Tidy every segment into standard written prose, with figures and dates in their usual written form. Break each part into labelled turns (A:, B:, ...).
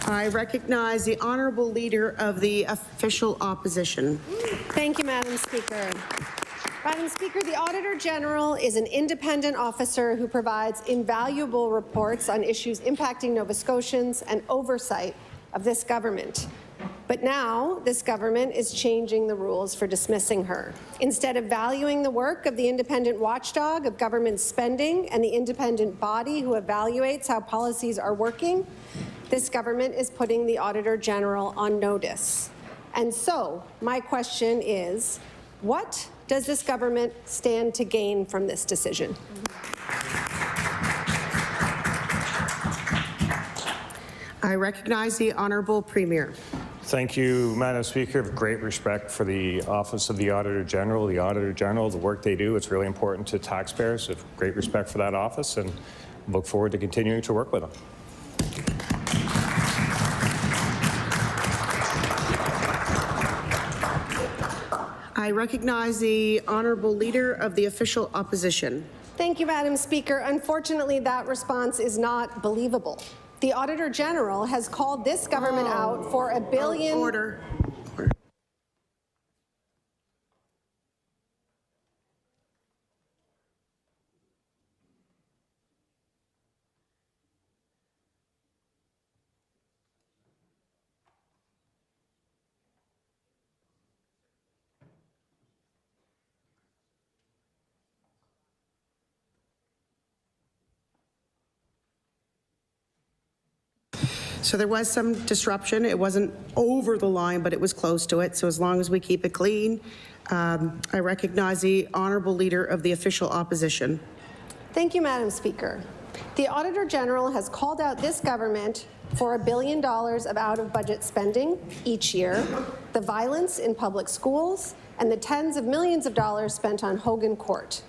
A: I recognize the Honourable Leader of the Official Opposition.
B: Thank you, Madam Speaker. Madam Speaker, the Auditor General is an independent officer who provides invaluable reports on issues impacting Nova Scotians and oversight of this government. But now, this government is changing the rules for dismissing her. Instead of valuing the work of the independent watchdog of government spending and the independent body who evaluates how policies are working, this government is putting the Auditor General on notice. And so, my question is, what does this government stand to gain from this decision?
A: I recognize the Honourable Premier.
C: Thank you, Madam Speaker. I have great respect for the Office of the Auditor General. The Auditor General, the work they do, it's really important to taxpayers. I have great respect for that office and look forward to continuing to work with them.
A: I recognize the Honourable Leader of the Official Opposition.
B: Thank you, Madam Speaker. Unfortunately, that response is not believable. The Auditor General has called this government out for $1 billion.
A: Order. So there was some disruption. It wasn't over the line, but it was close to it. So as long as we keep it clean, I recognize the Honourable Leader of the Official Opposition.
B: Thank you, Madam Speaker. The Auditor General has called out this government for $1 billion of out-of-budget spending each year, the violence in public schools, and the tens of millions of dollars spent on Hogan Court.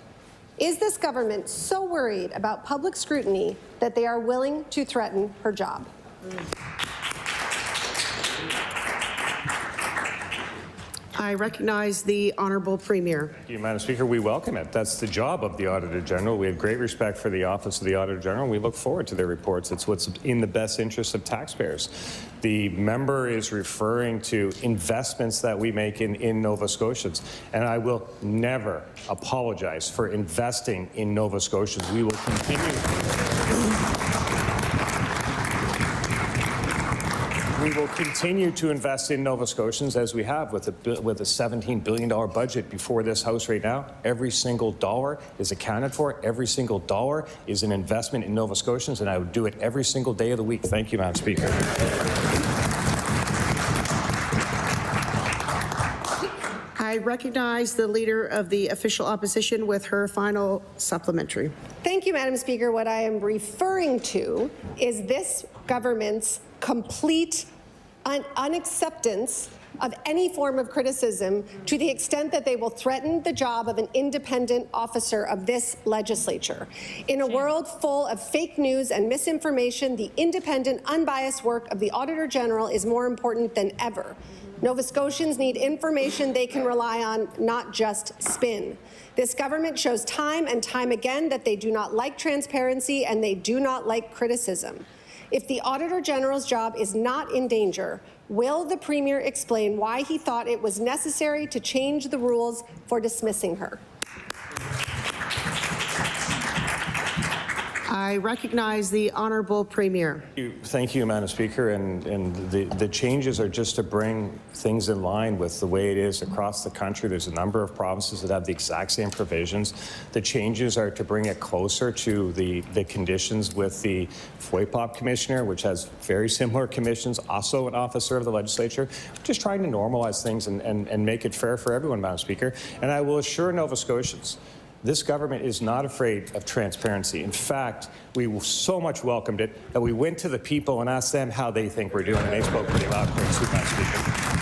B: Is this government so worried about public scrutiny that they are willing to threaten her job?
A: I recognize the Honourable Premier.
C: Thank you, Madam Speaker. We welcome it. That's the job of the Auditor General. We have great respect for the Office of the Auditor General. We look forward to their reports. It's what's in the best interest of taxpayers. The member is referring to investments that we make in Nova Scotians, and I will never apologize for investing in Nova Scotians. We will continue. We will continue to invest in Nova Scotians as we have with a $17 billion budget before this House right now. Every single dollar is accounted for. Every single dollar is an investment in Nova Scotians, and I would do it every single day of the week. Thank you, Madam Speaker.
A: I recognize the Leader of the Official Opposition with her final supplementary.
B: Thank you, Madam Speaker. What I am referring to is this government's complete unacceptance of any form of criticism to the extent that they will threaten the job of an independent officer of this legislature. In a world full of fake news and misinformation, the independent, unbiased work of the Auditor General is more important than ever. Nova Scotians need information they can rely on, not just spin. This government shows time and time again that they do not like transparency and they do not like criticism. If the Auditor General's job is not in danger, will the Premier explain why he thought it was necessary to change the rules for dismissing her?
A: I recognize the Honourable Premier.
C: Thank you, Madam Speaker. And the changes are just to bring things in line with the way it is across the country. There's a number of provinces that have the exact same provisions. The changes are to bring it closer to the conditions with the FOIPOP Commissioner, which has very similar commissions, also an officer of the legislature. Just trying to normalize things and make it fair for everyone, Madam Speaker. And I will assure Nova Scotians, this government is not afraid of transparency. In fact, we so much welcomed it that we went to the people and asked them how they think we're doing, and they spoke pretty loud and clear, Madam Speaker.